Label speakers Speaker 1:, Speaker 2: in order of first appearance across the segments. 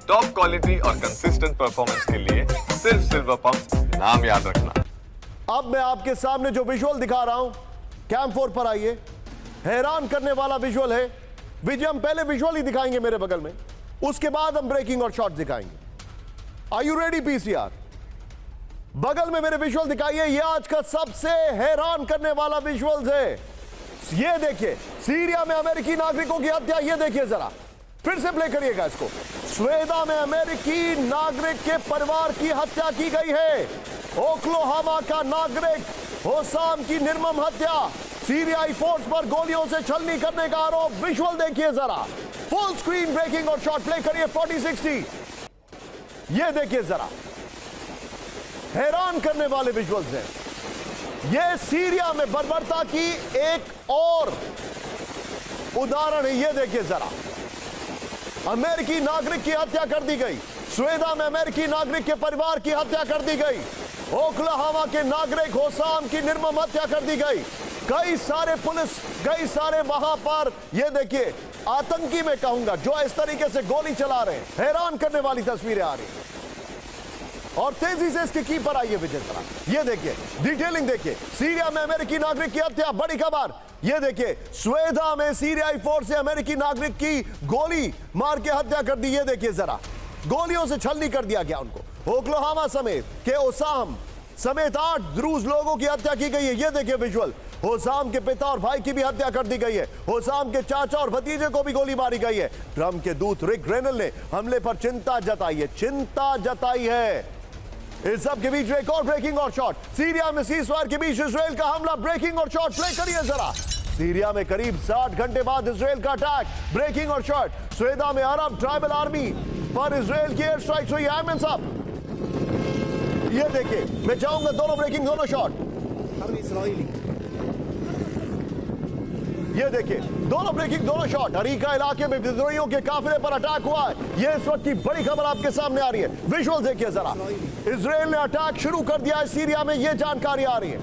Speaker 1: Top quality और consistent performance के लिए सिर्फ सिल्वर पंप नाम याद रखना।
Speaker 2: अब मैं आपके सामने जो विजुअल दिखा रहा हूं, कैम 4 पर आइए। हैरान करने वाला विजुअल है। विजय, हम पहले विजुअल ही दिखाएंगे मेरे बगल में, उसके बाद हम ब्रेकिंग और शॉट दिखाएंगे। Are you ready PCR? बगल में मेरे विजुअल दिखाइए। यह आज का सबसे हैरान करने वाला विजुअल्स है। ये देखिए, सीरिया में अमेरिकी नागरिकों की हत्या। ये देखिए जरा, फिर से प्ले करिएगा इसको। स्वेदा में अमेरिकी नागरिक के परिवार की हत्या की गई है। ओक्लाहोमा का नागरिक होसाम की निर्मम हत्या। सीरियाई फोर्स पर गोलियों से छलनी करने का आरोप। विजुअल देखिए जरा, फुल स्क्रीन ब्रेकिंग और शॉट प्ले करिए 4060। ये देखिए जरा, हैरान करने वाले विजुअल्स हैं। यह सीरिया में बर्बरता की एक और उदाहरण है। यह देखिए जरा, अमेरिकी नागरिक की हत्या कर दी गई। स्वेदा में अमेरिकी नागरिक के परिवार की हत्या कर दी गई। ओक्लाहोमा के नागरिक होसाम की निर्मम हत्या कर दी गई। कई सारे पुलिस, कई सारे वहां पर, यह देखिए, आतंकी मैं कहूंगा, जो इस तरीके से गोली चला रहे हैं। हैरान करने वाली तस्वीरें आ रही हैं। और तेजी से इसके की पर आइए विजय जरा, ये देखिए, डिटेलिंग देखिए। सीरिया में अमेरिकी नागरिक की हत्या, बड़ी खबर। ये देखिए, स्वेदा में सीरियाई फोर्स से अमेरिकी नागरिक की गोली मार के हत्या कर दी। ये देखिए जरा, गोलियों से छलनी कर दिया गया उनको। ओक्लाहोमा समेत के ओसाम समेत 8 द्रूज लोगों की हत्या की गई है। ये देखिए विजुअल, होसाम के पिता और भाई की भी हत्या कर दी गई है। होसाम के चाचा और भतीजे को भी गोली मारी गई है। ट्रंप के दूत रिक ग्रेनल ने हमले पर चिंता जताई है, चिंता जताई है। इस सब के बीच एक और ब्रेकिंग और शॉट। सीरिया में सीजफायर के बीच इजराइल का हमला। ब्रेकिंग और शॉट प्ले करिए जरा। सीरिया में करीब 60 घंटे बाद इजराइल का अटैक। ब्रेकिंग और शॉट। स्वेदा में अरब ट्राइबल आर्मी पर इजराइल की एयर स्ट्राइक्स हुई। Hands up. ये देखिए, मैं चाहूंगा दोनों ब्रेकिंग, दोनों शॉट। ये देखिए, दोनों ब्रेकिंग, दोनों शॉट। अरीका इलाके में विद्रोहियों के काफिले पर अटैक हुआ है। यह इस वक्त की बड़ी खबर आपके सामने आ रही है। विजुअल देखिए जरा, इजराइल ने अटैक शुरू कर दिया है सीरिया में। यह जानकारी आ रही है।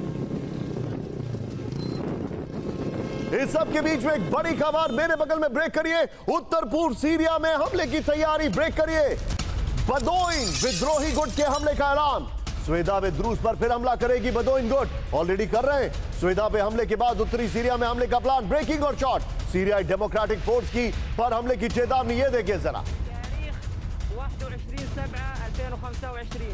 Speaker 2: इस सब के बीच में एक बड़ी खबर मेरे बगल में, ब्रेक करिए। उत्तर पूर्व सीरिया में हमले की तैयारी, ब्रेक करिए। बदोइन विद्रोही गुट के हमले का ऐलान। स्वेदा में द्रूज पर फिर हमला करेगी बदोइन गुट, ऑलरेडी कर रहे हैं। स्वेदा पे हमले के बाद उत्तरी सीरिया में हमले का प्लान। ब्रेकिंग और शॉट। सीरियाई डेमोक्रेटिक फोर्स की पर हमले की चेतावनी। ये देखिए जरा,
Speaker 3: 21/7/2025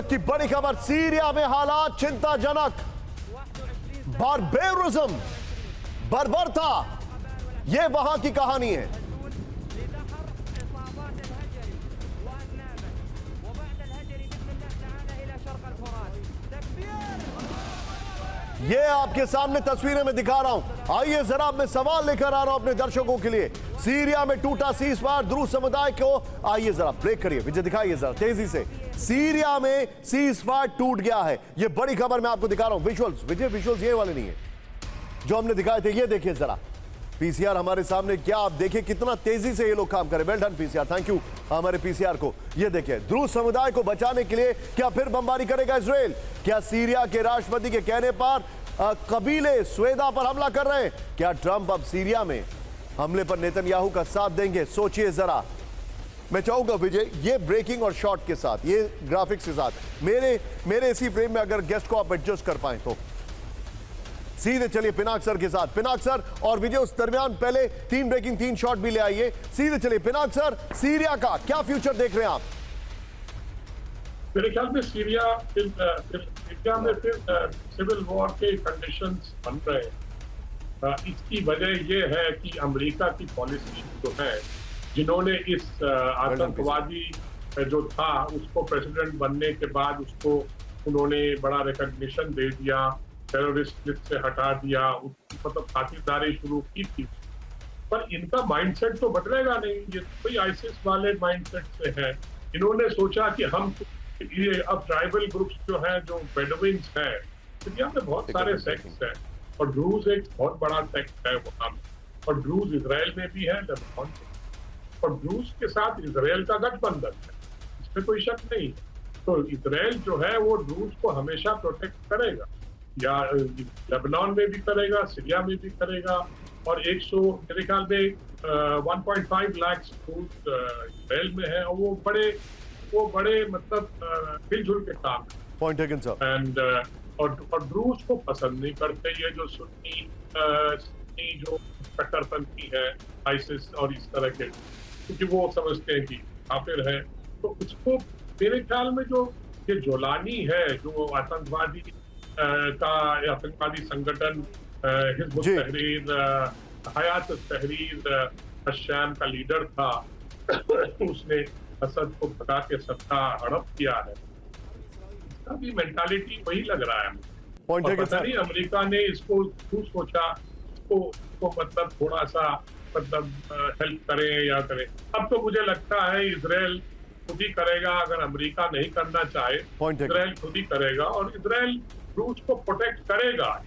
Speaker 2: की बड़ी खबर। सीरिया में हालात चिंताजनक। बारबेरिज्म, बर्बरता, यह वहां की कहानी है। ये आपके सामने तस्वीरें में दिखा रहा हूं। आइए जरा, मैं सवाल लेकर आ रहा हूं अपने दर्शकों के लिए। सीरिया में टूटा सीजफायर, द्रूज समुदाय को, आइए जरा ब्रेक करिए विजय, दिखाइए जरा तेजी से। सीरिया में सीजफायर टूट गया है। ये बड़ी खबर मैं आपको दिखा रहा हूं। विजुअल्स विजय, विजुअल्स ये वाले नहीं है जो हमने दिखाए थे। ये देखिए जरा, पीसीआर हमारे सामने, क्या आप देखिए कितना तेजी से ये लोग काम करें। Well done PCR, thank you हमारे पीसीआर को। ये देखिए, द्रूज समुदाय को बचाने के लिए क्या फिर बमबारी करेगा इजराइल? क्या सीरिया के राष्ट्रपति के कहने पर कबीले स्वेदा पर हमला कर रहे हैं? क्या ट्रंप अब सीरिया में हमले पर नेतन्याहू का साथ देंगे? सोचिए जरा। मैं चाहूंगा विजय, ये ब्रेकिंग और शॉट के साथ, ये ग्राफिक्स के साथ, मेरे इसी फ्रेम में अगर गेस्ट को आप एडजस्ट कर पाए तो सीधे चलिए पिनाक सर के साथ। पिनाक सर और विजय, उस दरमियान पहले 3 ब्रेकिंग 3 शॉट भी ले आइए। सीधे चलिए पिनाक सर, सीरिया का क्या फ्यूचर देख रहे हैं आप?
Speaker 4: मेरे ख्याल में सीरिया में फिर सिविल वॉर के कंडीशंस बन रहे हैं। इसकी वजह यह है कि अमेरिका की पॉलिसी जो है, जिन्होंने इस आतंकवादी जो था उसको प्रेसिडेंट बनने के बाद उसको उन्होंने बड़ा रिकॉग्निशन दे दिया, टेररिस्ट लिस्ट से हटा दिया, उसकी मतलब खातिरदारी शुरू की थी। पर इनका माइंडसेट तो बदलेगा नहीं। ये कोई आईसिस वाले माइंडसेट से है। इन्होंने सोचा कि हम ये अब ट्राइबल ग्रुप्स जो हैं, जो बेडुइन्स हैं, दुनिया में बहुत सारे सेक्ट्स हैं और ड्रूज एक बहुत बड़ा सेक्ट है वहाँ, और ड्रूज इजराइल में भी है, लेबनान में, और ड्रूज के साथ इजराइल का गठबंधन है। इसमें कोई शक नहीं। तो इजराइल जो है वो रूस को हमेशा प्रोटेक्ट करेगा, या लेबनान में भी करेगा, सीरिया में भी करेगा। और 100 मेरे ख्याल में 1.5 लाख रूस इजराइल में है, और वो बड़े मतलब मिलजुल के काम है।
Speaker 2: Point taken sir.
Speaker 4: एंड और रूस को पसंद नहीं करते ये जो सुन्नी जो कट्टरपंथी है, आईसिस और इस तरह के, क्योंकि वो समझते हैं कि काफिर है। तो उसको मेरे ख्याल में जो ये जोलानी है, जो आतंकवादी संगठन हिज़्ब
Speaker 2: जी।
Speaker 4: तहरीर हयात तहरीर अश्शाम का लीडर था, उसने असद को भगा के सत्ता हड़प किया है, इसका भी मेंटालिटी वही लग रहा है।
Speaker 2: पॉइंट
Speaker 4: और
Speaker 2: टेकन
Speaker 4: पता
Speaker 2: सर।
Speaker 4: नहीं अमेरिका ने इसको क्यों सोचा, इसको मतलब थोड़ा सा मतलब हेल्प करें या करें। अब तो मुझे लगता है इजराइल खुद ही करेगा, अगर अमेरिका नहीं करना चाहे,
Speaker 2: Point taken.
Speaker 4: इजराइल खुद ही करेगा। और इजराइल रूस को प्रोटेक्ट करेगा,